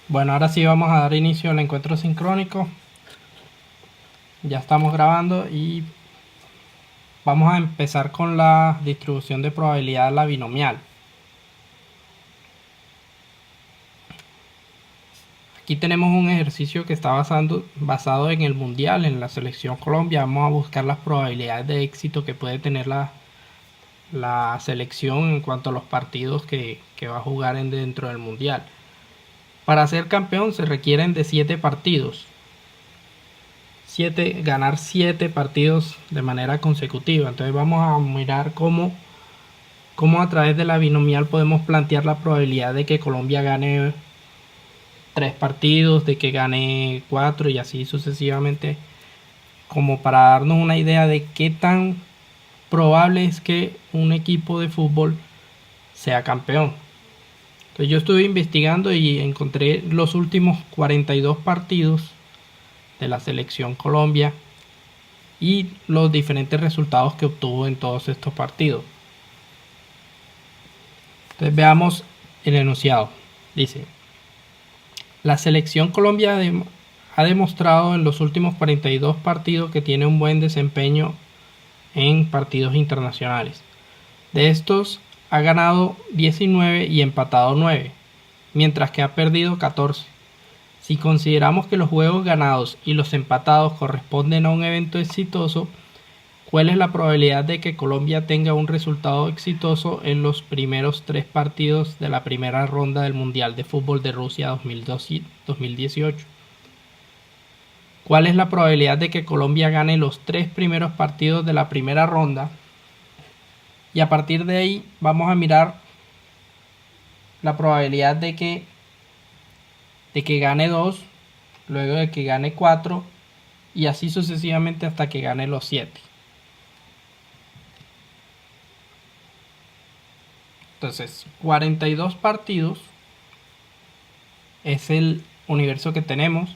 Bueno, ahora sí vamos a dar inicio al encuentro sincrónico. Ya estamos grabando y vamos a empezar con la distribución de probabilidad de la binomial. Aquí tenemos un ejercicio que está basado en el mundial, en la selección Colombia. Vamos a buscar las probabilidades de éxito que puede tener la selección en cuanto a los partidos que va a jugar dentro del mundial. Para ser campeón se requieren de 7 partidos. Ganar 7 partidos de manera consecutiva. Entonces vamos a mirar cómo a través de la binomial podemos plantear la probabilidad de que Colombia gane 3 partidos, de que gane 4 y así sucesivamente, como para darnos una idea de qué tan probable es que un equipo de fútbol sea campeón. Entonces yo estuve investigando y encontré los últimos 42 partidos de la selección Colombia y los diferentes resultados que obtuvo en todos estos partidos. Entonces veamos el enunciado. Dice: la selección Colombia ha demostrado en los últimos 42 partidos que tiene un buen desempeño en partidos internacionales. De estos ha ganado 19 y empatado 9, mientras que ha perdido 14. Si consideramos que los juegos ganados y los empatados corresponden a un evento exitoso, ¿cuál es la probabilidad de que Colombia tenga un resultado exitoso en los primeros 3 partidos de la primera ronda del Mundial de Fútbol de Rusia 2018? ¿Cuál es la probabilidad de que Colombia gane los 3 primeros partidos de la primera ronda? Y a partir de ahí vamos a mirar la probabilidad de que gane 2, luego de que gane 4 y así sucesivamente hasta que gane los 7. Entonces, 42 partidos es el universo que tenemos.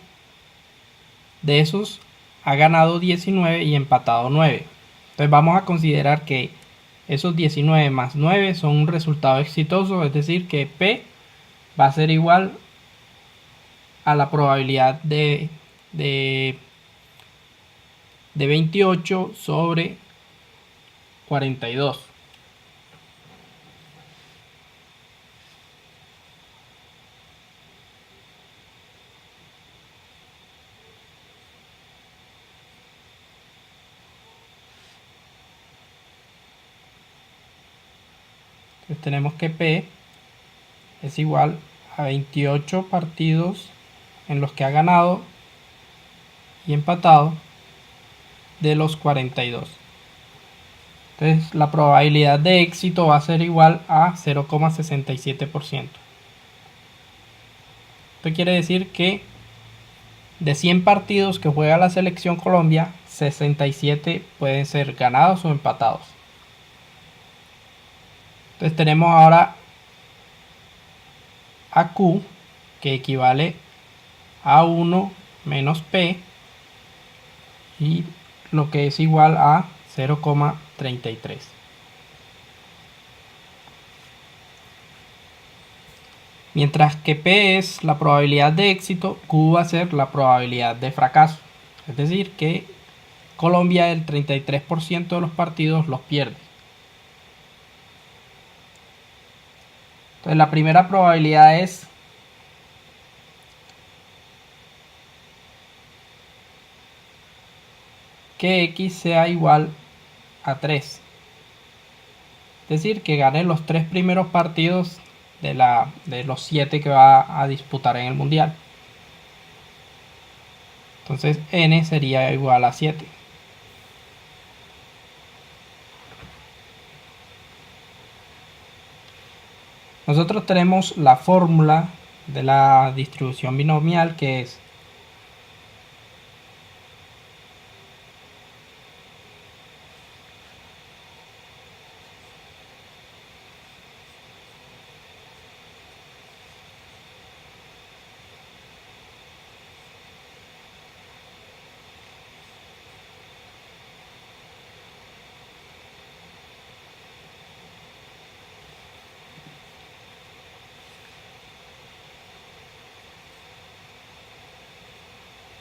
De esos ha ganado 19 y empatado 9. Entonces vamos a considerar que esos 19 más 9 son un resultado exitoso, es decir que P va a ser igual a la probabilidad de 28 sobre 42. Entonces tenemos que P es igual a 28 partidos en los que ha ganado y empatado de los 42. Entonces la probabilidad de éxito va a ser igual a 0,67%. Esto quiere decir que de 100 partidos que juega la selección Colombia, 67 pueden ser ganados o empatados. Entonces tenemos ahora a Q, que equivale a 1 menos P, y lo que es igual a 0,33. Mientras que P es la probabilidad de éxito, Q va a ser la probabilidad de fracaso. Es decir, que Colombia el 33% de los partidos los pierde. Entonces la primera probabilidad es que X sea igual a 3. Es decir, que gane los 3 primeros partidos de los 7 que va a disputar en el mundial. Entonces N sería igual a 7. Nosotros tenemos la fórmula de la distribución binomial, que es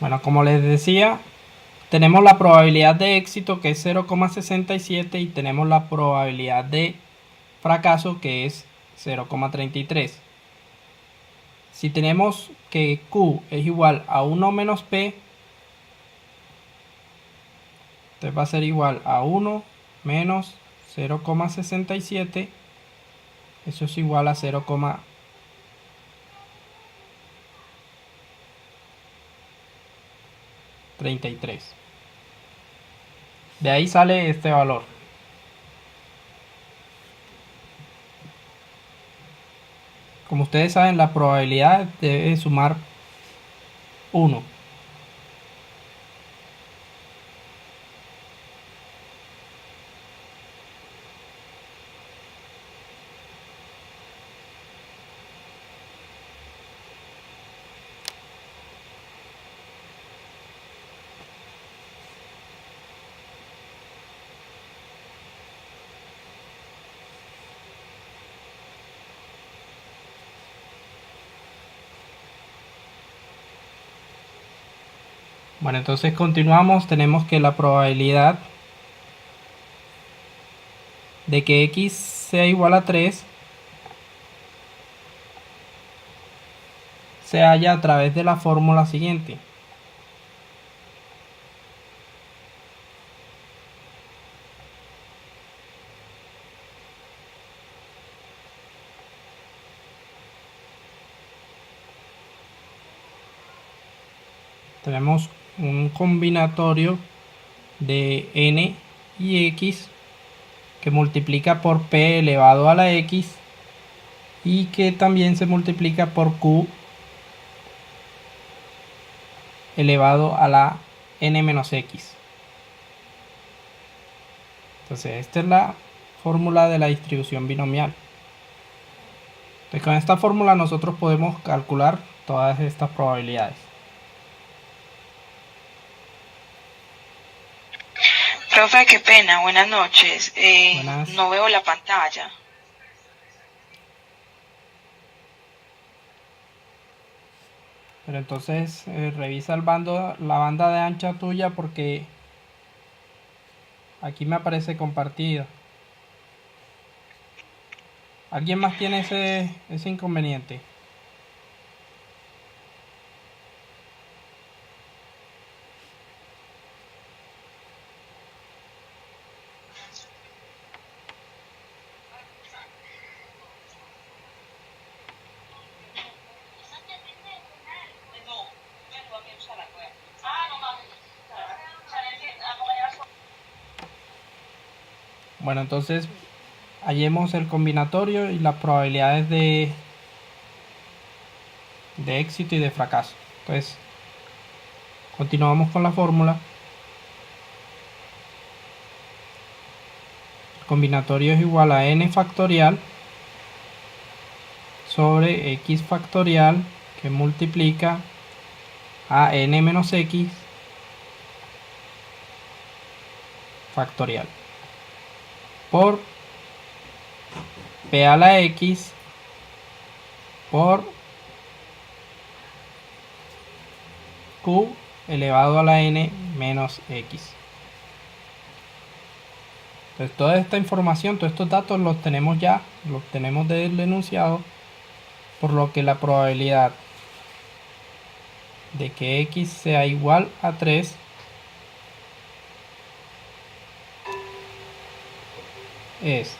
Bueno, como les decía, tenemos la probabilidad de éxito que es 0,67 y tenemos la probabilidad de fracaso que es 0,33. Si tenemos que Q es igual a 1 menos P, entonces va a ser igual a 1 menos 0,67. Eso es igual a 0,33. De ahí sale este valor. Como ustedes saben, la probabilidad debe sumar 1. Bueno, entonces continuamos. Tenemos que la probabilidad de que x sea igual a 3 se halla a través de la fórmula siguiente. Tenemos un combinatorio de n y x que multiplica por p elevado a la x y que también se multiplica por q elevado a la n menos x. Entonces esta es la fórmula de la distribución binomial. Entonces con esta fórmula nosotros podemos calcular todas estas probabilidades. Profe, qué pena, buenas noches. Buenas. No veo la pantalla. Pero entonces revisa la banda de ancha tuya porque aquí me aparece compartido. ¿Alguien más tiene ese inconveniente? Bueno, entonces hallemos el combinatorio y las probabilidades de éxito y de fracaso. Entonces, continuamos con la fórmula. El combinatorio es igual a n factorial sobre x factorial que multiplica a n menos x factorial por p a la x por q elevado a la n menos x. Entonces toda esta información, todos estos datos los tenemos ya, los tenemos del enunciado, por lo que la probabilidad de que x sea igual a 3 es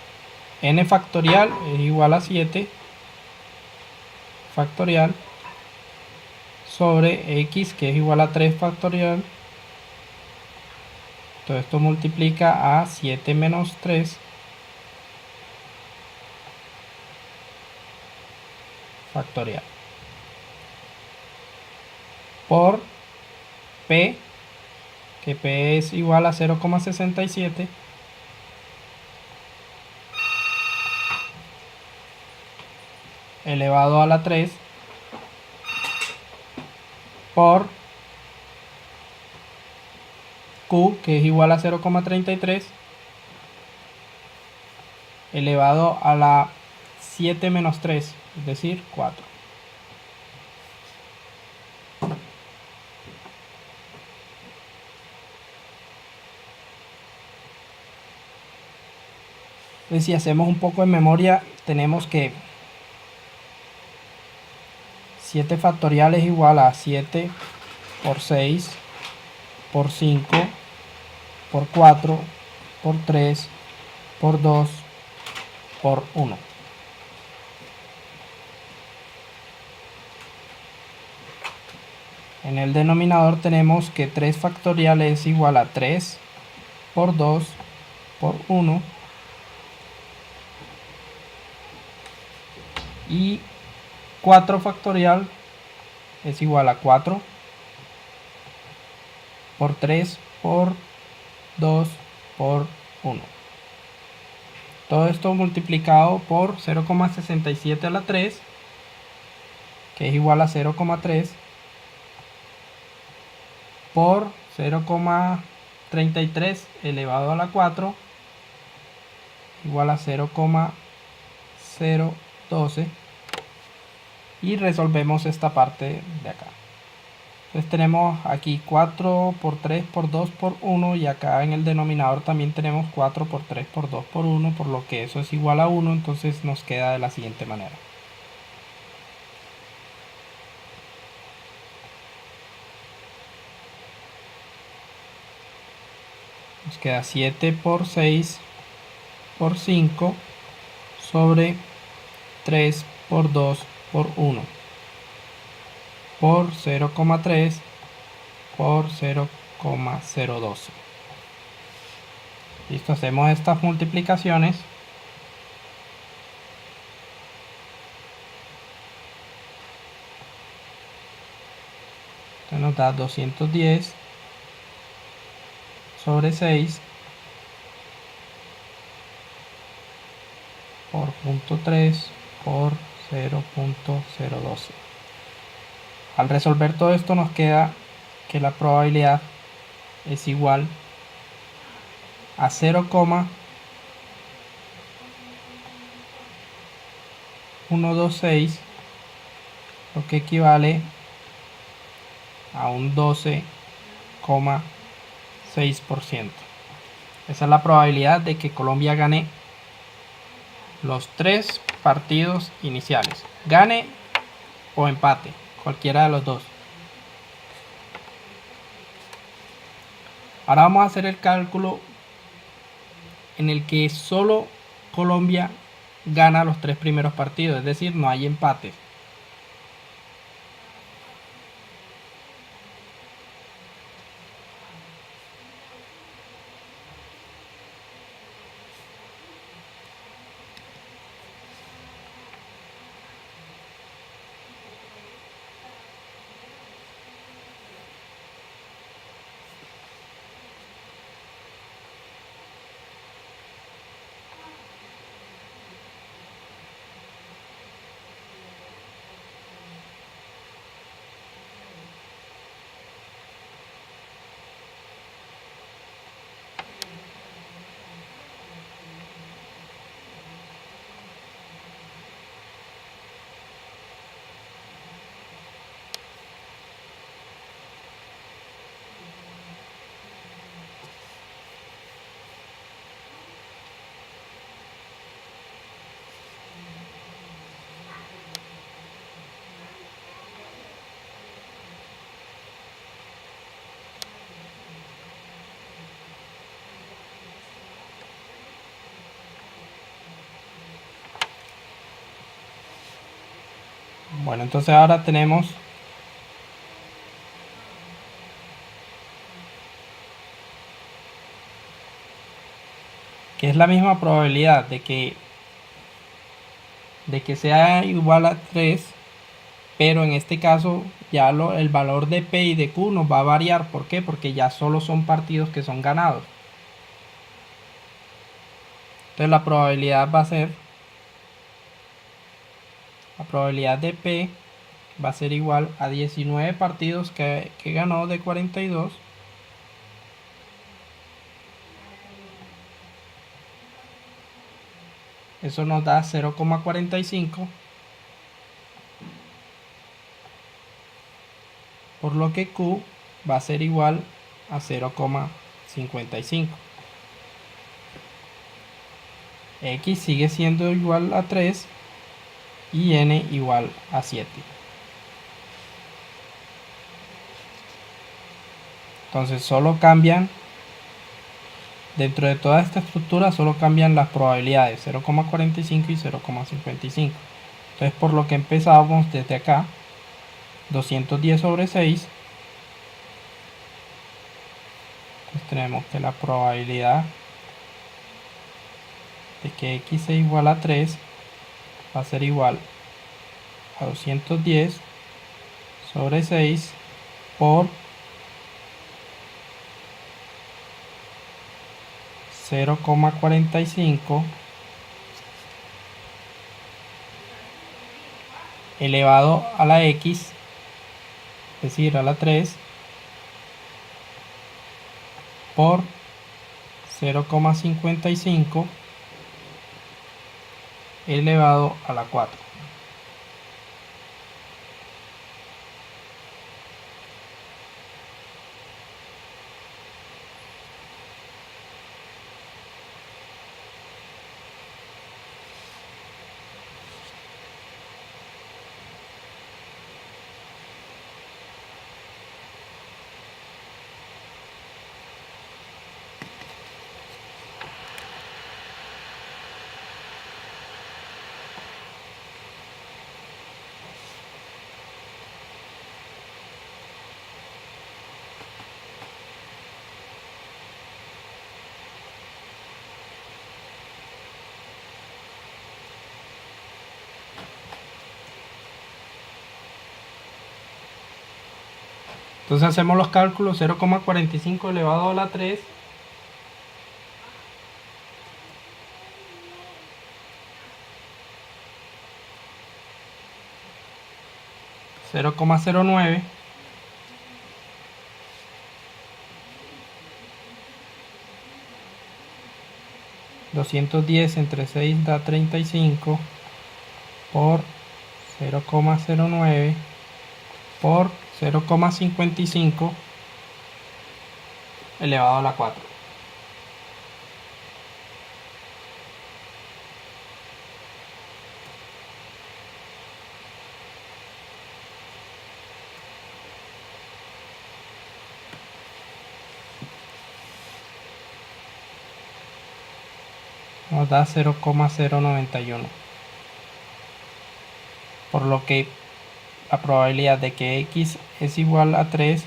n factorial es igual a 7 factorial sobre x que es igual a 3 factorial. Todo esto multiplica a 7 menos 3 factorial por p, que p es igual a 0,67 elevado a la 3 por q, que es igual a 0,33 elevado a la 7 menos 3, es decir, 4. Entonces, si hacemos un poco de memoria, tenemos que 7 factorial es igual a 7 por 6 por 5 por 4 por 3 por 2 por 1. En el denominador tenemos que 3 factorial es igual a 3 por 2 por 1. Y 4 factorial es igual a 4 por 3 por 2 por 1. Todo esto multiplicado por 0,67 a la 3, que es igual a 0,3, por 0,33 elevado a la 4, igual a 0,012. Y resolvemos esta parte de acá. Entonces tenemos aquí 4 por 3 por 2 por 1, y acá en el denominador también tenemos 4 por 3 por 2 por 1, por lo que eso es igual a 1. Entonces nos queda de la siguiente manera. Nos queda 7 por 6 por 5 sobre 3 por 2 por 1 por 0,3 por 0,012. Listo, hacemos estas multiplicaciones. Esto nos da 210 sobre 6 por 0,3 por 0,012. Al resolver todo esto nos queda que la probabilidad es igual a 0,126, lo que equivale a un 12,6%. Esa es la probabilidad de que Colombia gane los 3 partidos iniciales. Gane o empate, cualquiera de los dos. Ahora vamos a hacer el cálculo en el que solo Colombia gana los 3 primeros partidos, es decir, no hay empates. Bueno, entonces ahora tenemos que es la misma probabilidad de que sea igual a 3, pero en este caso ya el valor de P y de Q nos va a variar. ¿Por qué? Porque ya solo son partidos que son ganados. Entonces la probabilidad va a ser, la probabilidad de P va a ser igual a 19 partidos que ganó de 42. Eso nos da 0,45. Por lo que Q va a ser igual a 0,55. X sigue siendo igual a 3 y n igual a 7. Entonces solo cambian, dentro de toda esta estructura solo cambian las probabilidades 0,45 y 0,55. Entonces por lo que empezamos desde acá, 210 sobre 6, pues tenemos que la probabilidad de que x sea igual a 3 va a ser igual a 210 sobre 6 por 0,45 elevado a la x, es decir, a la 3, por 0,55 elevado a la 4. Entonces hacemos los cálculos: 0,45 elevado a la 3 0,09 210 entre 6 da 35 por 0,09 por 0,55 elevado a la 4. Nos da 0,091, por lo que la probabilidad de que x es igual a 3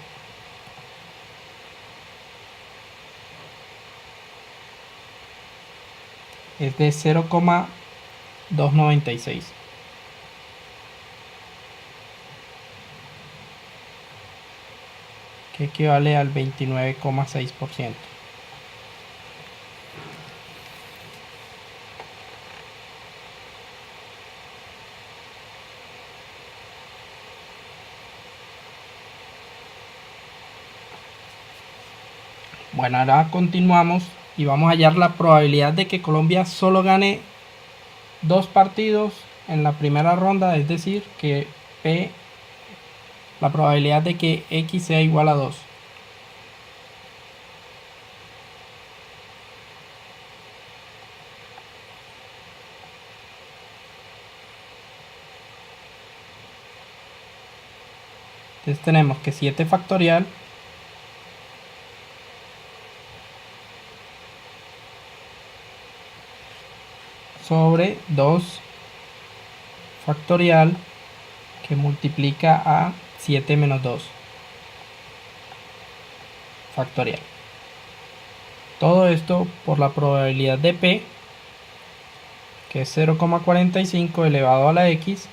es de 0,296, que equivale al 29,6%. Bueno, ahora continuamos y vamos a hallar la probabilidad de que Colombia solo gane 2 partidos en la primera ronda, es decir, que P, la probabilidad de que X sea igual a 2. Entonces tenemos que 7 factorial sobre 2 factorial que multiplica a 7 menos 2 factorial. Todo esto por la probabilidad de P, que es 0,45 elevado a la X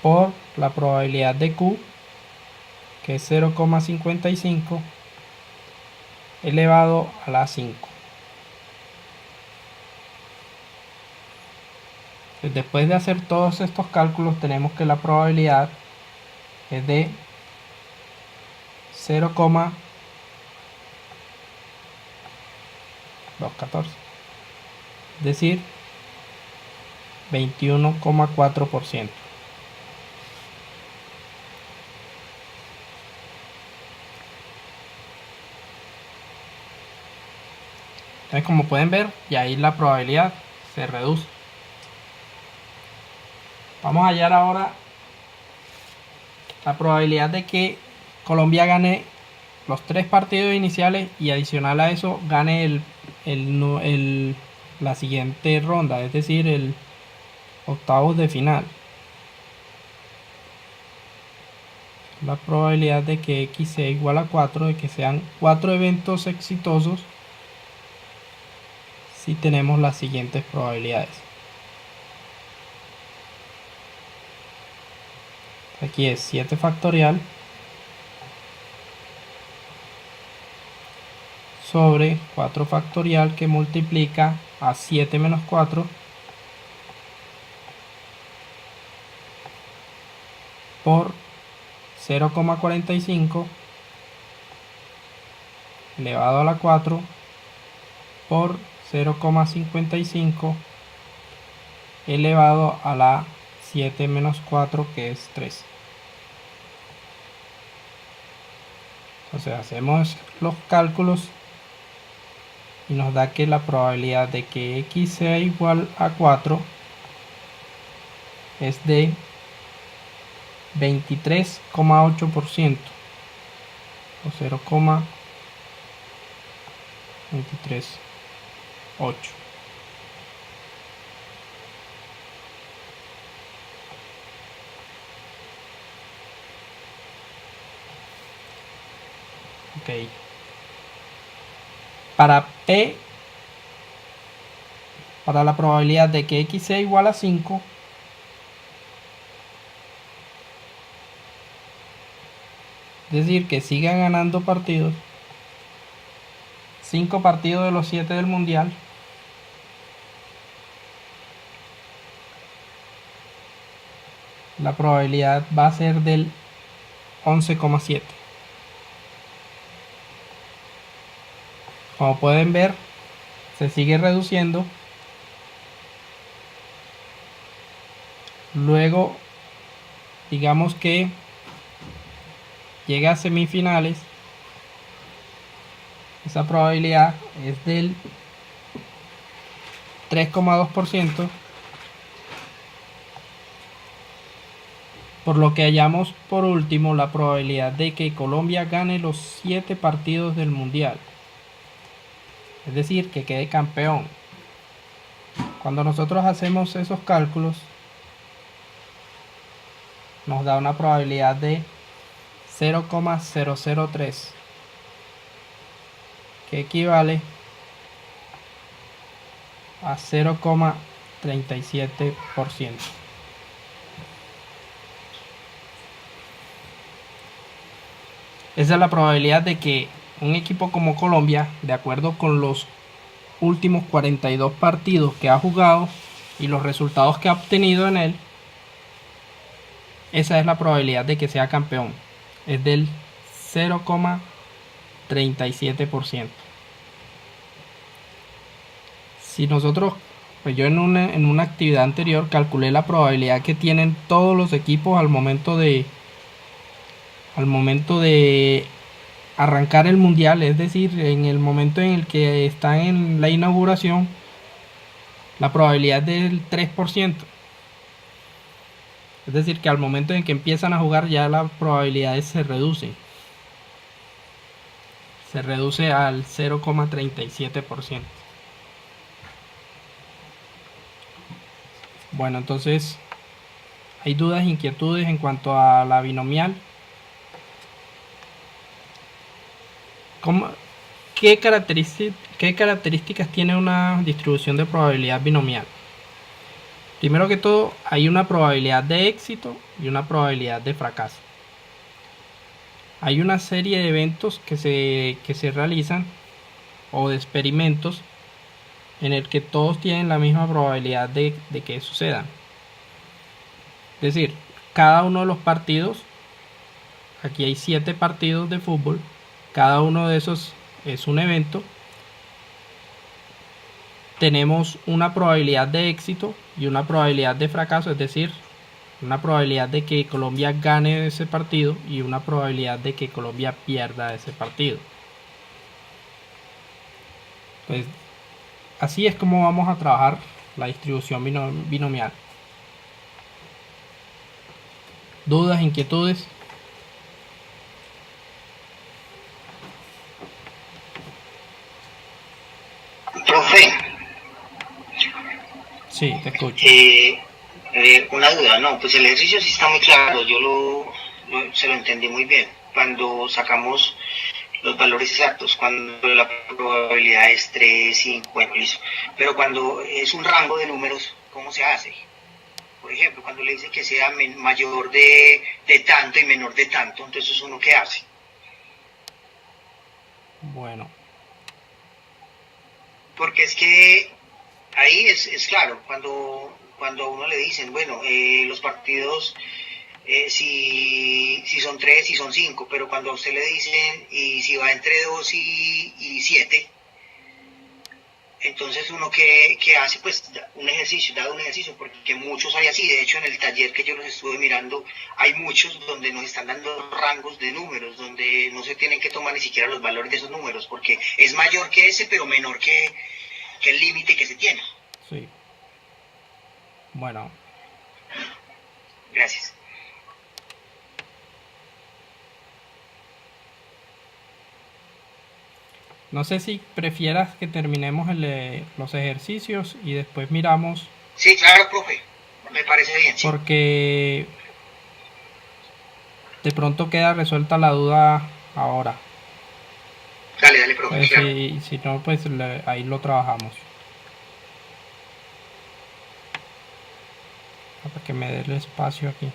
por la probabilidad de Q, que es 0,55 elevado a la 5. Después de hacer todos estos cálculos, tenemos que la probabilidad es de 0,214, es decir, 21,4%. Entonces, como pueden ver, y ahí la probabilidad se reduce. Vamos a hallar ahora la probabilidad de que Colombia gane los 3 partidos iniciales y adicional a eso gane la siguiente ronda, es decir, el octavos de final. La probabilidad de que X sea igual a 4, de que sean 4 eventos exitosos, si tenemos las siguientes probabilidades. Aquí es 7 factorial sobre 4 factorial que multiplica a 7 menos 4 por 0,45 elevado a la 4 por 0,55 elevado a la 7 menos 4, que es 3. Entonces hacemos los cálculos y nos da que la probabilidad de que X sea igual a 4 es de 23,8% o 0,238. Ok. Para P, para la probabilidad de que X sea igual a 5, es decir, que siga ganando partidos, 5 partidos de los 7 del mundial, la probabilidad va a ser del 11,7. Como pueden ver, se sigue reduciendo. Luego, digamos que llega a semifinales, esa probabilidad es del 3,2%, por lo que hallamos por último la probabilidad de que Colombia gane los 7 partidos del mundial, es decir, que quede campeón. Cuando nosotros hacemos esos cálculos, nos da una probabilidad de 0,003, que equivale a 0,37%. Esa es la probabilidad de que un equipo como Colombia, de acuerdo con los últimos 42 partidos que ha jugado y los resultados que ha obtenido en él, esa es la probabilidad de que sea campeón. Es del 0,37%. Si nosotros, pues yo en una actividad anterior calculé la probabilidad que tienen todos los equipos al momento de arrancar el mundial, es decir, en el momento en el que están en la inauguración, la probabilidad del 3%. Es decir, que al momento en que empiezan a jugar ya las probabilidades se reducen. Se reduce al 0,37%. Bueno, entonces, ¿hay dudas, inquietudes en cuanto a la binomial? ¿Qué características tiene una distribución de probabilidad binomial? Primero que todo, hay una probabilidad de éxito y una probabilidad de fracaso. Hay una serie de eventos que se realizan, o de experimentos, en el que todos tienen la misma probabilidad de que sucedan. Es decir, cada uno de los partidos, aquí hay 7 partidos de fútbol, cada uno de esos es un evento. Tenemos una probabilidad de éxito y una probabilidad de fracaso, es decir, una probabilidad de que Colombia gane ese partido y una probabilidad de que Colombia pierda ese partido. Pues así es como vamos a trabajar la distribución binomial. ¿Dudas, inquietudes? Profe, Sí, te escucho. una duda, no, pues el ejercicio sí está muy claro, se lo entendí muy bien. Cuando sacamos los valores exactos, cuando la probabilidad es 3, 5, bueno, listo. Pero cuando es un rango de números, ¿cómo se hace? Por ejemplo, cuando le dice que sea mayor de tanto y menor de tanto, entonces uno qué hace. Bueno, Porque es que ahí es claro, cuando a uno le dicen, bueno, los partidos, si son tres, si son cinco, pero cuando a usted le dicen, y si va entre dos y siete, entonces uno que hace, pues un ejercicio, dado un ejercicio, porque muchos hay así. De hecho, en el taller que yo los estuve mirando, hay muchos donde nos están dando rangos de números, donde no se tienen que tomar ni siquiera los valores de esos números, porque es mayor que ese, pero menor que el límite que se tiene. sí. Bueno, Gracias. no sé si prefieras que terminemos los ejercicios y después miramos, Sí, claro, profe. Me parece bien, sí. porque de pronto queda resuelta la duda ahora. Dale, dale, profe, Entonces, claro. si no, pues ahí lo trabajamos. Para que me dé el espacio aquí.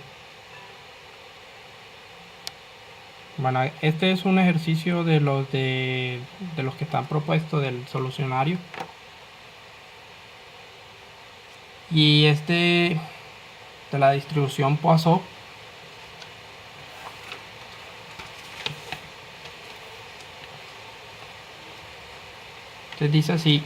Bueno, este es un ejercicio de los que están propuestos del solucionario. Y este de la distribución Poisson. Entonces dice así,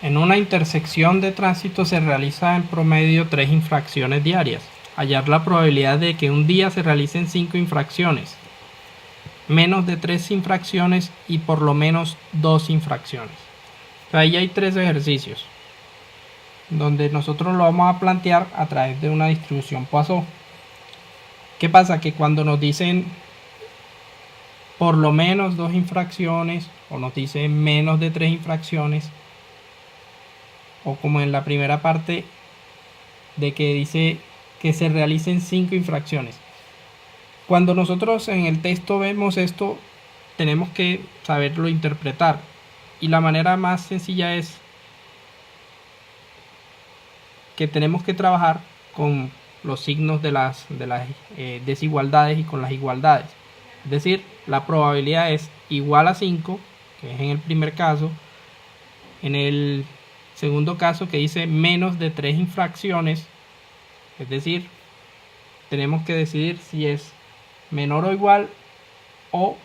en una intersección de tránsito se realiza en promedio 3 infracciones diarias. Hallar la probabilidad de que un día se realicen 5 infracciones, menos de 3 infracciones y por lo menos 2 infracciones. Entonces, ahí hay 3 ejercicios, donde nosotros lo vamos a plantear a través de una distribución Poisson. ¿Qué pasa? Que cuando nos dicen por lo menos 2 infracciones o nos dicen menos de 3 infracciones, o como en la primera parte de que dice que se realicen 5 infracciones. Cuando nosotros en el texto vemos esto, tenemos que saberlo interpretar. Y la manera más sencilla es que tenemos que trabajar con los signos de las desigualdades y con las igualdades. Es decir, la probabilidad es igual a 5, que es en el primer caso. En el segundo caso, que dice menos de 3 infracciones, es decir, tenemos que decidir si es menor o igual o,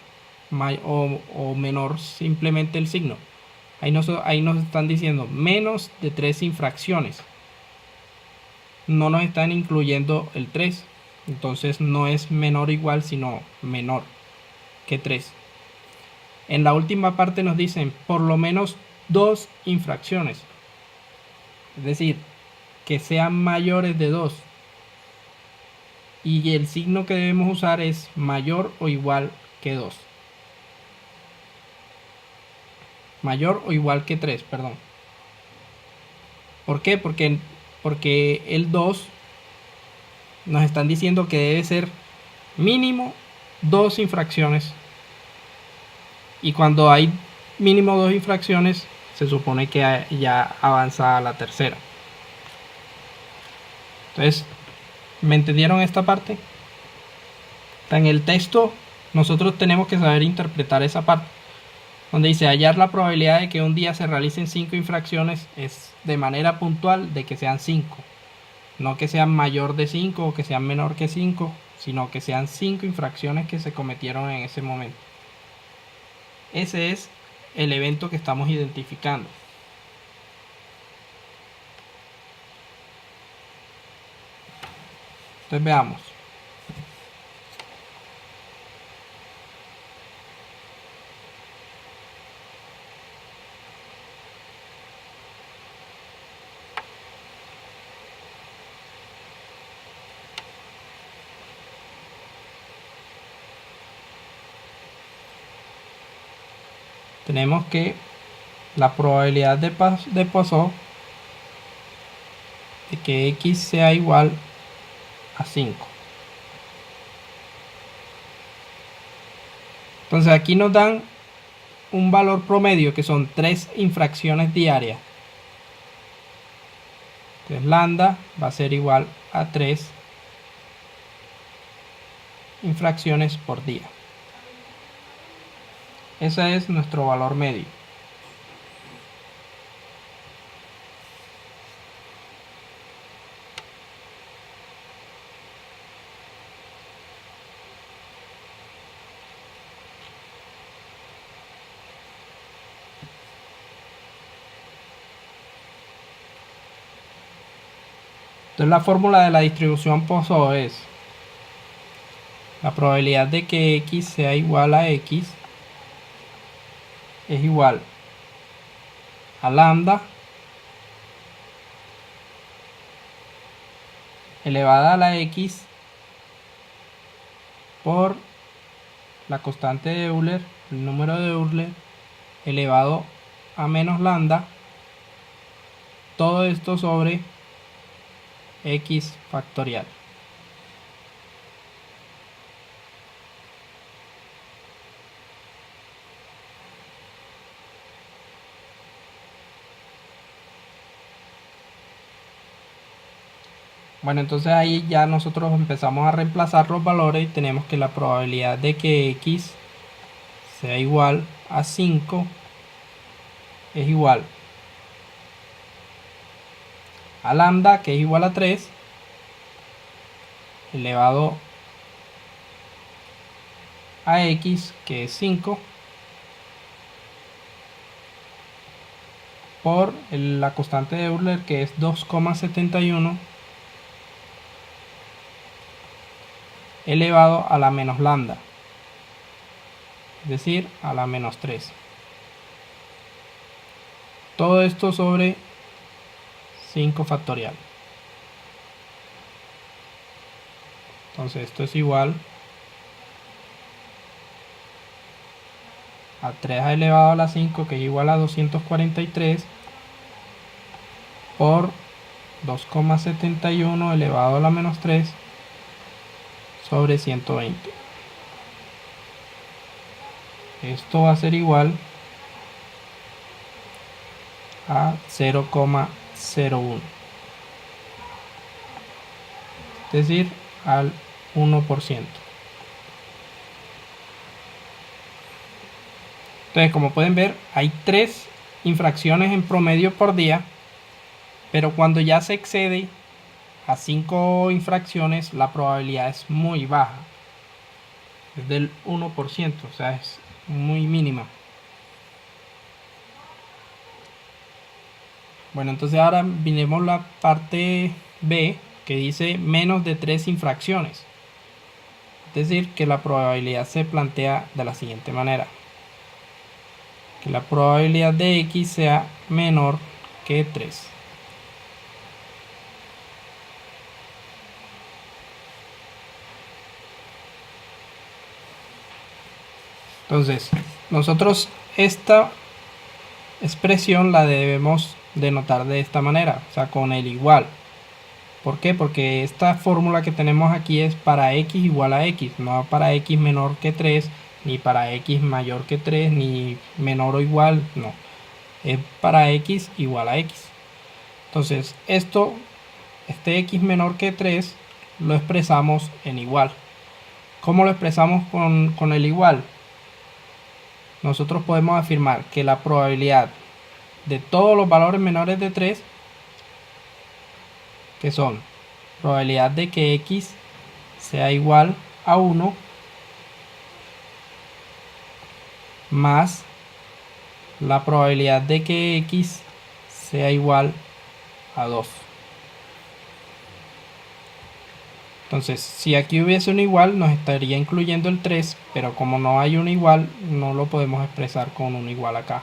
o menor simplemente el signo. Ahí nos están diciendo menos de 3 infracciones. No nos están incluyendo el 3. Entonces no es menor o igual, sino menor que 3. En la última parte nos dicen por lo menos 2 infracciones. Es decir, que sean mayores de 2. Y el signo que debemos usar es mayor o igual que 2. Mayor o igual que 3, perdón. ¿Por qué? Porque el 2 nos están diciendo que debe ser mínimo 2 infracciones. Y cuando hay mínimo 2 infracciones, se supone que ya avanza a la tercera. Entonces, ¿me entendieron esta parte? En el texto, nosotros tenemos que saber interpretar esa parte. Donde dice hallar la probabilidad de que un día se realicen 5 infracciones es de manera puntual de que sean 5. No que sean mayor de 5 o que sean menor que 5, sino que sean 5 infracciones que se cometieron en ese momento. Ese es el evento que estamos identificando. Entonces veamos. tenemos que la probabilidad de Poisson de que x sea igual a 5. Entonces aquí nos dan un valor promedio que son 3 infracciones diarias. Entonces lambda va a ser igual a 3 infracciones por día. Ese es nuestro valor medio. Entonces la fórmula de la distribución Poisson es la probabilidad de que x sea igual a x es igual a lambda elevada a la x por la constante de Euler, el número de Euler, elevado a menos lambda, todo esto sobre x factorial. Bueno, entonces ahí ya nosotros empezamos a reemplazar los valores y tenemos que la probabilidad de que x sea igual a 5 es igual a lambda, que es igual a 3, elevado a x, que es 5, por la constante de Euler, que es 2,71, elevado a la menos lambda, es decir, a la menos 3. Todo esto sobre 5 factorial. Entonces esto es igual a 3 elevado a la 5, que es igual a 243, por 2,71 elevado a la menos 3 sobre 120. Esto va a ser igual a 0,01, es decir, al 1%. Entonces, como pueden ver, hay 3 infracciones en promedio por día, pero cuando ya se excede a 5 infracciones, la probabilidad es muy baja, es del 1%, o sea, es muy mínima. Bueno, entonces ahora miremos la parte B, que dice menos de 3 infracciones. Es decir, que la probabilidad se plantea de la siguiente manera: que la probabilidad de x sea menor que 3. Entonces, nosotros esta expresión la debemos denotar de esta manera, o sea, con el igual. ¿Por qué? Porque esta fórmula que tenemos aquí es para x igual a x, no para x menor que 3, ni para x mayor que 3, ni menor o igual, no. Es para x igual a x. Entonces, este x menor que 3, lo expresamos en igual. ¿Cómo lo expresamos con el igual? Nosotros podemos afirmar que la probabilidad de todos los valores menores de 3, que son probabilidad de que x sea igual a 1 más la probabilidad de que x sea igual a 2. Entonces, si aquí hubiese un igual, nos estaría incluyendo el 3, pero como no hay un igual, no lo podemos expresar con un igual acá.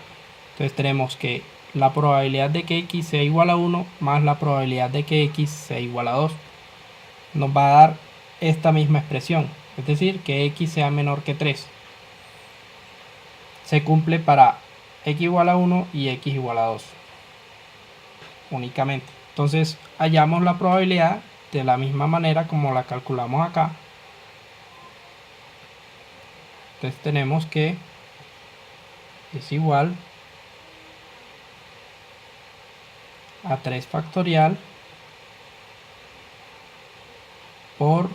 Entonces tenemos que la probabilidad de que x sea igual a 1 más la probabilidad de que x sea igual a 2 nos va a dar esta misma expresión, es decir, que x sea menor que 3. Se cumple para x igual a 1 y x igual a 2 únicamente. Entonces hallamos la probabilidad de la misma manera como la calculamos acá. Entonces tenemos que es igual a 3 factorial por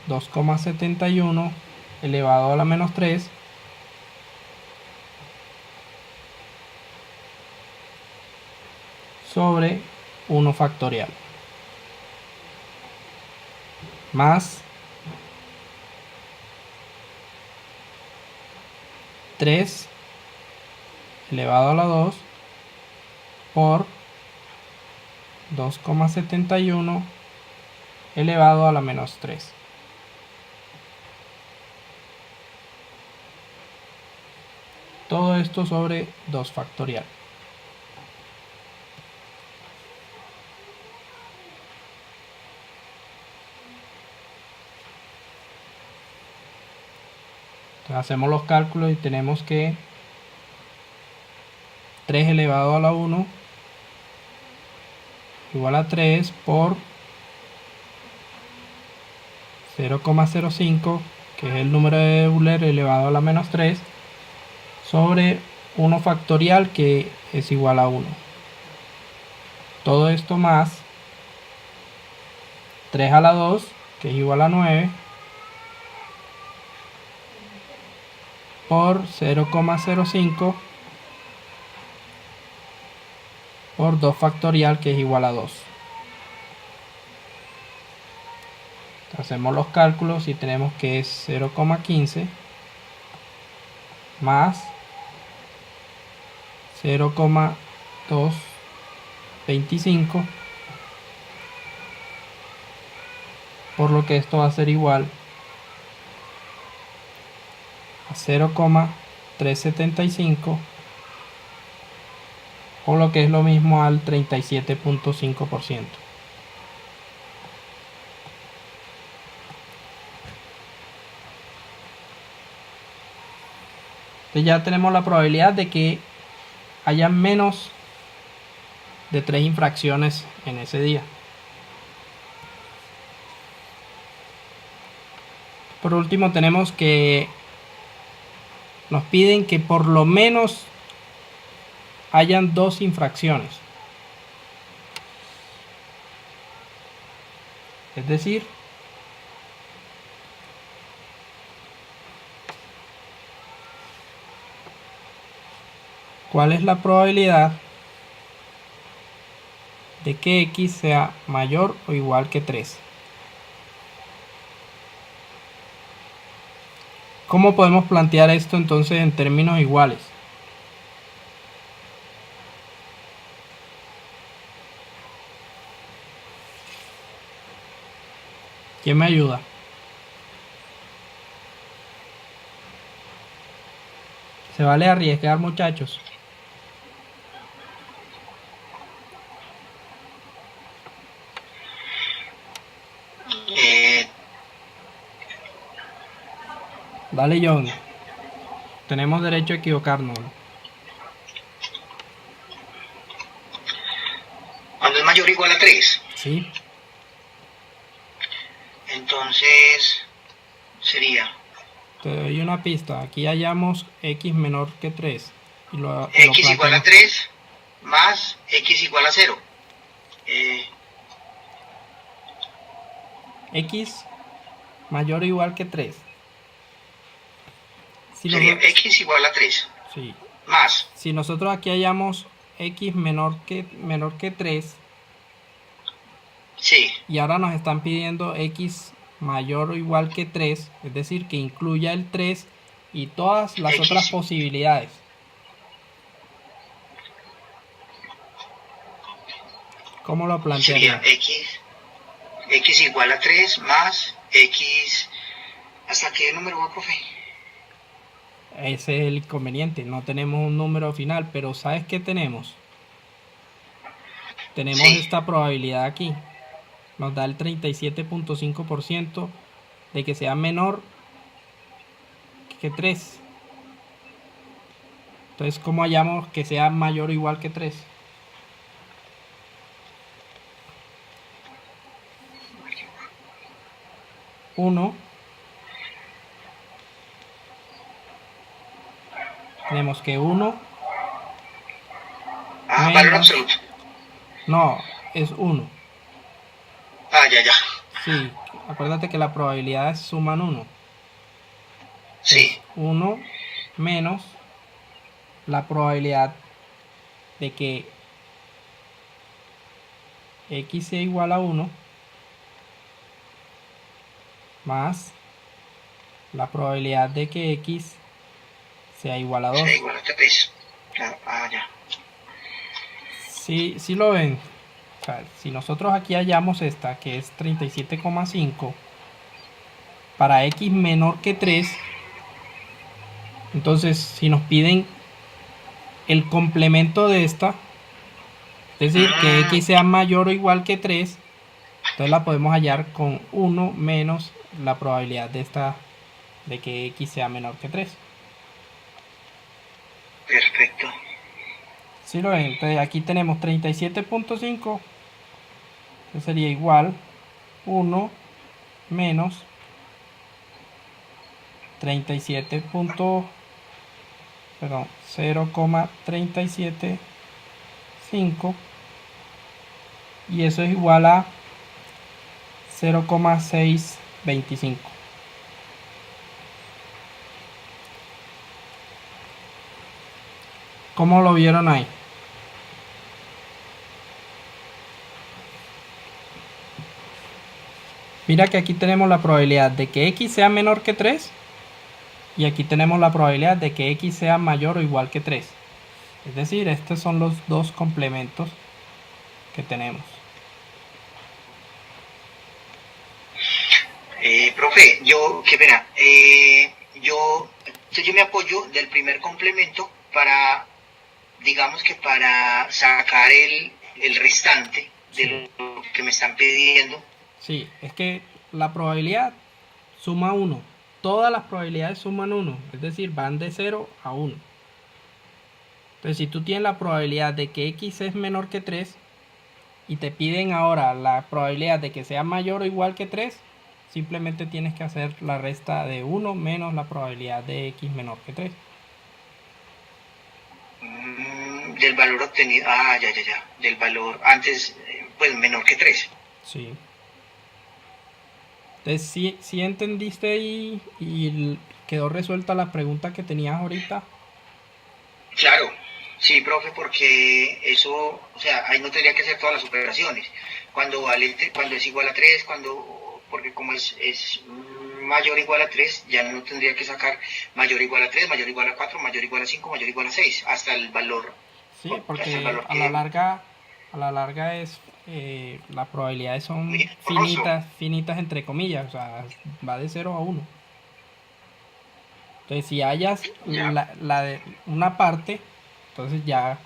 2,71 elevado a la menos 3 sobre 1 factorial más 3 elevado a la 2 por 2,71 elevado a la menos 3. Todo esto sobre 2 factorial. Entonces hacemos los cálculos y tenemos que 3 elevado a la 1 igual a 3 por 0,05, que es el número de Euler elevado a la menos 3, sobre 1 factorial, que es igual a 1. Todo esto más 3 a la 2, que es igual a 9, por 0,05 por 2 factorial, que es igual a 2. Hacemos los cálculos y tenemos que es 0,15 más 0,225, por lo que esto va a ser igual a 0,375, o lo que es lo mismo al 37,5%. Entonces ya tenemos la probabilidad de que haya menos de 3 infracciones en ese día. Por último tenemos que nos piden que por lo menos hayan 2 infracciones. Es decir, ¿cuál es la probabilidad de que x sea mayor o igual que 3? ¿Cómo podemos plantear esto entonces en términos iguales? ¿Quién me ayuda? Se vale arriesgar, muchachos. Dale, John. Tenemos derecho a equivocarnos. Cuando es mayor o igual a 3, Sí. entonces sería Te doy una pista. Aquí hallamos x menor que 3. Y lo x igual a planteamos. 3 más x igual a 0. X mayor o igual que 3. Si Sería nosotros, x igual a 3 sí. más, Si nosotros aquí hallamos x menor que 3 sí, y ahora nos están pidiendo x mayor o igual que 3, es decir, que incluya el 3 y todas las X. otras posibilidades. ¿Cómo lo sería plantearía? x igual a 3 más x, ¿hasta qué número va, profe? Ese es el inconveniente, no tenemos un número final, pero ¿sabes qué tenemos? Tenemos Sí. esta probabilidad aquí. Nos da el 37,5% de que sea menor que 3. Entonces, ¿cómo hallamos que sea mayor o igual que 3? Uno, tenemos que 1 valor menos, absoluto. no, es 1. Ya. Sí, acuérdate que las probabilidades suman 1. Sí. Es 1 menos la probabilidad de que x sea igual a 1 más la probabilidad de que x sea igual a 2. Sea igual a 3. Ya. Sí, lo ven. O sea, si nosotros aquí hallamos esta, que es 37,5, para x menor que 3, entonces si nos piden el complemento de esta, es decir, que x sea mayor o igual que 3, entonces la podemos hallar con 1 menos la probabilidad de esta, de que x sea menor que 3. Perfecto. Si lo ven, entonces aquí tenemos 37,5, que sería igual 1 menos 0,375, y eso es igual a 0,625. ¿Cómo lo vieron ahí? Mira que aquí tenemos la probabilidad de que x sea menor que 3 y aquí tenemos la probabilidad de que x sea mayor o igual que 3. Es decir, estos son los dos complementos que tenemos. Profe, qué pena, yo me apoyo del primer complemento para, digamos que para sacar el restante de lo que me están pidiendo. Sí, es que la probabilidad suma 1. Todas las probabilidades suman 1, es decir, van de 0 a 1. Entonces, si tú tienes la probabilidad de que x es menor que 3 y te piden ahora la probabilidad de que sea mayor o igual que 3, simplemente tienes que hacer la resta de 1 menos la probabilidad de x menor que 3. Del valor obtenido, ya. Del valor antes, pues menor que 3. Sí. Entonces, ¿sí entendiste y quedó resuelta la pregunta que tenías ahorita? Claro, sí, profe, porque eso, o sea, ahí no tendría que hacer todas las operaciones. Cuando es igual a 3, porque como es mayor o igual a 3, ya no tendría que sacar mayor o igual a 3, mayor o igual a 4, mayor o igual a 5, mayor o igual a 6, hasta el valor. Sí, Hasta el porque valor a la larga es las probabilidades son finitas entre comillas, o sea, va de 0 a 1. Entonces, si hayas la de una parte, entonces ya,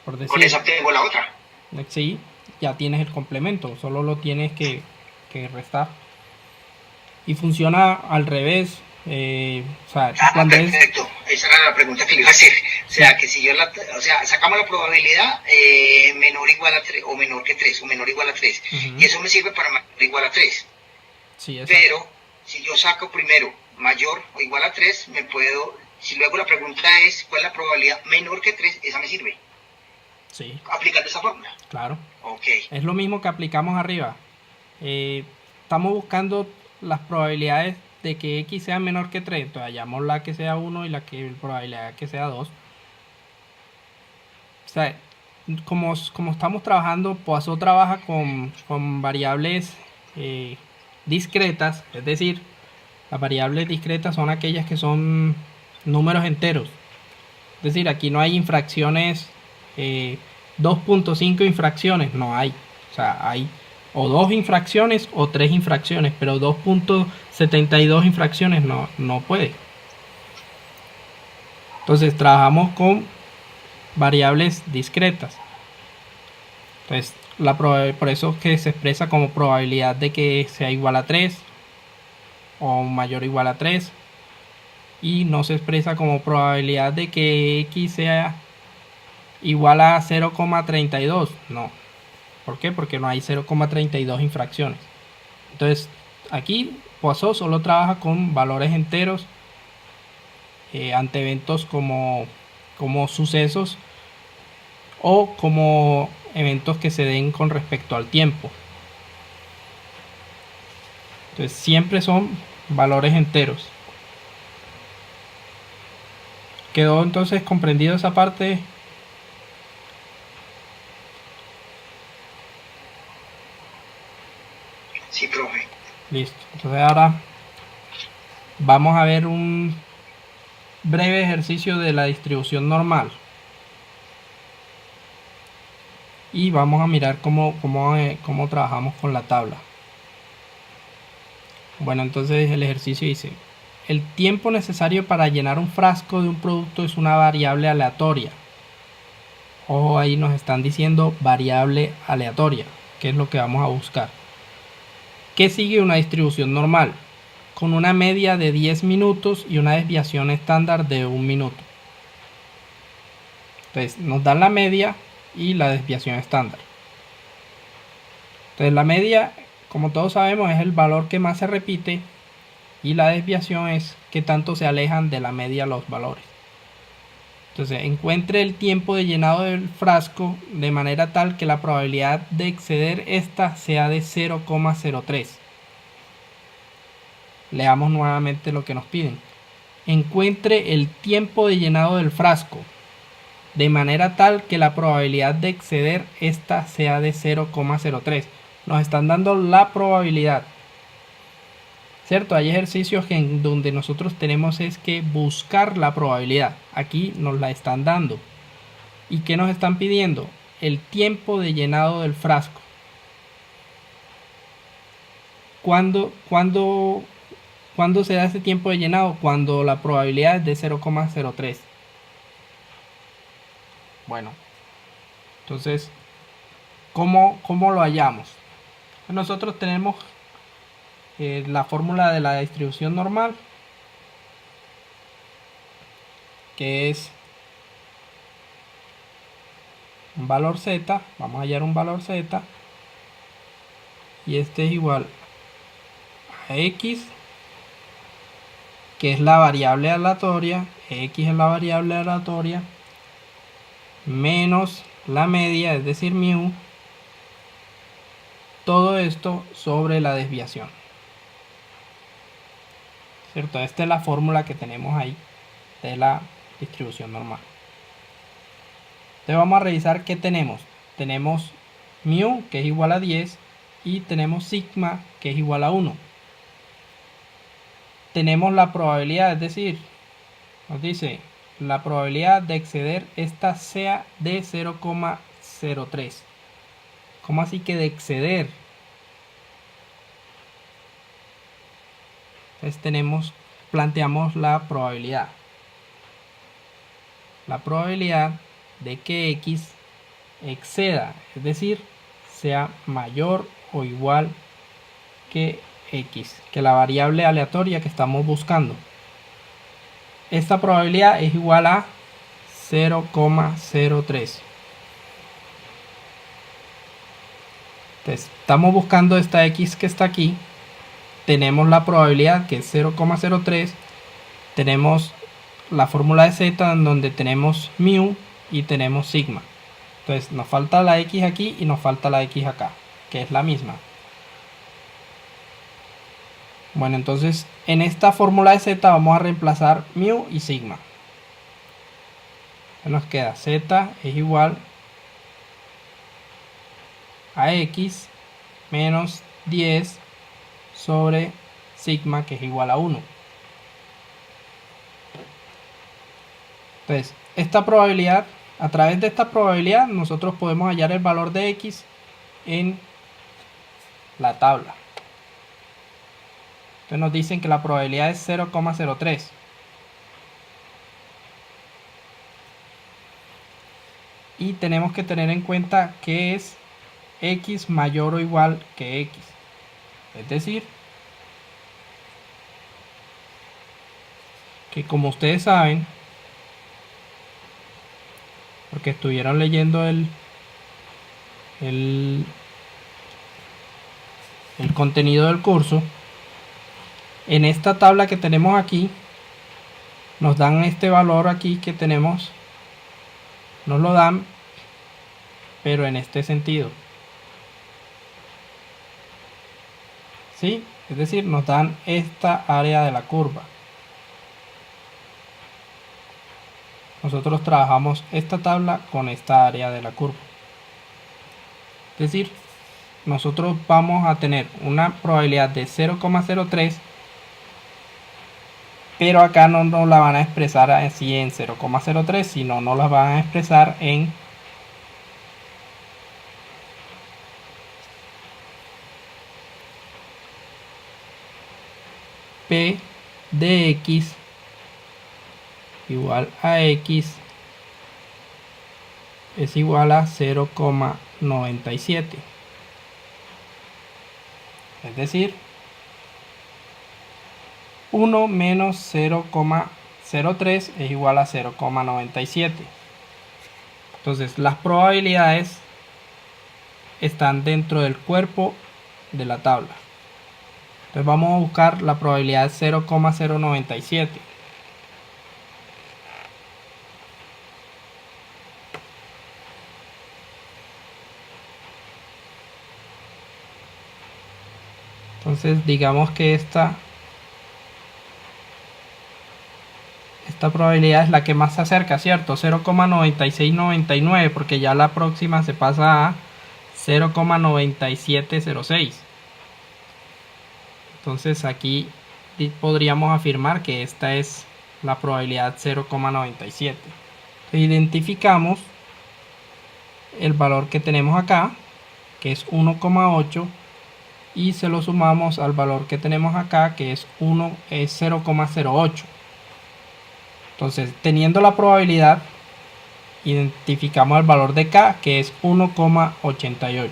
por Con decir, esa tengo la otra. sí, ya tienes el complemento, solo lo tienes que restar. Y funciona al revés. O sea, cuando Perfecto. Esa era la pregunta que le iba a hacer. O sea, que si sacamos la probabilidad menor o igual a 3, o menor que 3, o menor o igual a 3. Y eso me sirve para mayor o igual a 3. Sí, pero si yo saco primero mayor o igual a 3, si luego la pregunta es cuál es la probabilidad menor que 3, esa me sirve. Sí. Aplicando esa fórmula. Claro. Ok. Es lo mismo que aplicamos arriba. Estamos buscando las probabilidades de que x sea menor que 3. Entonces hallamos la que sea 1 y la probabilidad que sea 2. O sea, como estamos trabajando, Poisson trabaja con variables discretas. Es decir, las variables discretas son aquellas que son números enteros. Es decir, aquí no hay infracciones, 2.5 infracciones, no hay. O sea, hay o 2 infracciones o 3 infracciones, pero 2.72 infracciones no puede. Entonces trabajamos con variables discretas. Entonces, por eso es que se expresa como probabilidad de que sea igual a 3 o mayor o igual a 3. y no se expresa como probabilidad de que x sea igual a 0,32. No. ¿Por qué? Porque no hay 0,32 infracciones. Entonces, aquí Poisson solo trabaja con valores enteros ante eventos como sucesos o como eventos que se den con respecto al tiempo. Entonces, siempre son valores enteros. ¿Quedó entonces comprendido esa parte? Sí, profe. Listo. Entonces ahora vamos a ver un breve ejercicio de la distribución normal. Y vamos a mirar cómo trabajamos con la tabla. Bueno, entonces el ejercicio dice: el tiempo necesario para llenar un frasco de un producto es una variable aleatoria. Ojo, ahí nos están diciendo variable aleatoria, que es lo que vamos a buscar. ¿Qué sigue una distribución normal? Con una media de 10 minutos y una desviación estándar de 1 minuto. Entonces nos dan la media y la desviación estándar. Entonces la media, como todos sabemos, es el valor que más se repite, y la desviación es que tanto se alejan de la media los valores. Entonces encuentre el tiempo de llenado del frasco de manera tal que la probabilidad de exceder esta sea de 0,03. Leamos nuevamente lo que nos piden. Encuentre el tiempo de llenado del frasco de manera tal que la probabilidad de exceder esta sea de 0,03. Nos están dando la probabilidad, ¿cierto? Hay ejercicios en donde nosotros tenemos es que buscar la probabilidad. Aquí nos la están dando. ¿Y qué nos están pidiendo? El tiempo de llenado del frasco. ¿Cuándo se da ese tiempo de llenado? Cuando la probabilidad es de 0,03. Bueno, entonces, ¿cómo lo hallamos? Nosotros tenemos la fórmula de la distribución normal, que es un valor z. Vamos a hallar un valor z, y este es igual a x, que es la variable aleatoria. X es la variable aleatoria menos la media, es decir, mu, todo esto sobre la desviación, ¿cierto? Esta es la fórmula que tenemos ahí de la distribución normal. Entonces vamos a revisar qué tenemos. Tenemos mu, que es igual a 10, y tenemos sigma, que es igual a 1. Tenemos la probabilidad, es decir, nos dice la probabilidad de exceder esta sea de 0,03. ¿Cómo así que de exceder? Entonces planteamos la probabilidad. La probabilidad de que x exceda, es decir, sea mayor o igual que x, que la variable aleatoria que estamos buscando. Esta probabilidad es igual a 0,03. Entonces, estamos buscando esta x que está aquí. Tenemos la probabilidad, que es 0,03. Tenemos la fórmula de z, en donde tenemos mu y tenemos sigma. Entonces nos falta la x aquí y nos falta la x acá, que es la misma. Bueno, entonces en esta fórmula de z vamos a reemplazar mu y sigma. Nos queda z es igual a x menos 10 sobre sigma, que es igual a 1. Entonces, esta probabilidad, a través de esta probabilidad, nosotros podemos hallar el valor de x en la tabla. Entonces nos dicen que la probabilidad es 0,03. Y tenemos que tener en cuenta que es x mayor o igual que x. Es decir, que, como ustedes saben, porque estuvieron leyendo el contenido del curso, en esta tabla que tenemos aquí nos dan este valor aquí que tenemos, nos lo dan, pero en este sentido, ¿sí? Es decir, nos dan esta área de la curva. Nosotros trabajamos esta tabla con esta área de la curva. Es decir, nosotros vamos a tener una probabilidad de 0,03, pero acá no nos la van a expresar así en 0,03, sino nos la van a expresar en P de X igual a X es igual a 0,97. Es decir, 1 menos 0,03 es igual a 0,97. Entonces las probabilidades están dentro del cuerpo de la tabla. Entonces vamos a buscar la probabilidad 0,097. Entonces digamos que esta probabilidad es la que más se acerca, ¿cierto? 0,9699, porque ya la próxima se pasa a 0,9706. Entonces aquí podríamos afirmar que esta es la probabilidad 0,97. Identificamos el valor que tenemos acá, que es 1,8, y se lo sumamos al valor que tenemos acá, que es 0,08. Entonces, teniendo la probabilidad, identificamos el valor de K, que es 1,88.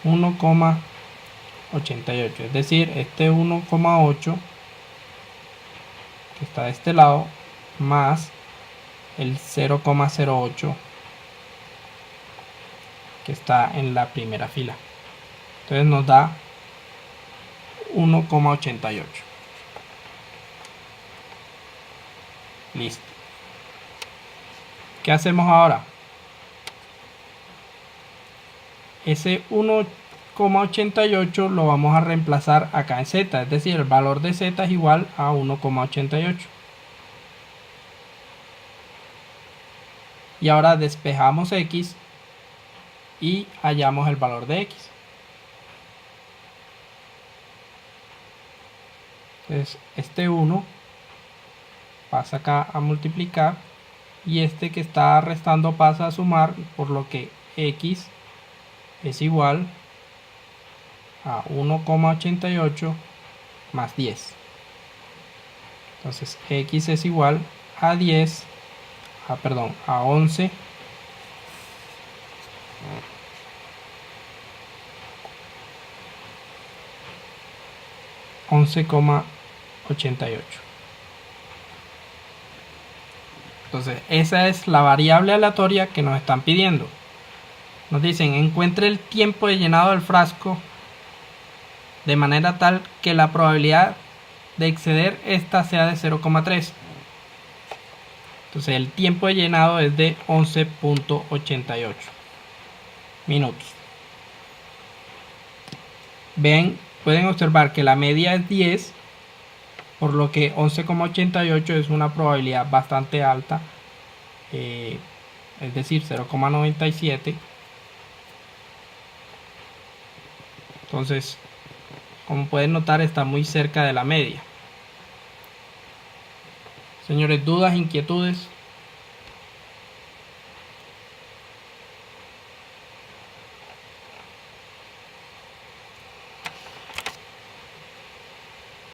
1,88. Es decir, este 1,8 que está de este lado, más el 0,08 que está en la primera fila. Entonces nos da 1,88. Listo. ¿Qué hacemos ahora? Ese 1,88 lo vamos a reemplazar acá en Z, es decir, el valor de Z es igual a 1,88. Y ahora despejamos X y hallamos el valor de X. Entonces este 1 pasa acá a multiplicar y este que está restando pasa a sumar, por lo que X es igual a 1,88 más 10. Entonces X es igual a 10, a 11 11,88. Entonces esa es la variable aleatoria que nos están pidiendo. Nos dicen: encuentre el tiempo de llenado del frasco de manera tal que la probabilidad de exceder esta sea de 0,3. Entonces el tiempo de llenado es de 11,88 minutos. Ven, pueden observar que la media es 10, por lo que 11,88 es una probabilidad bastante alta, es decir, 0,97. Entonces, como pueden notar, está muy cerca de la media. Señores, ¿dudas, inquietudes?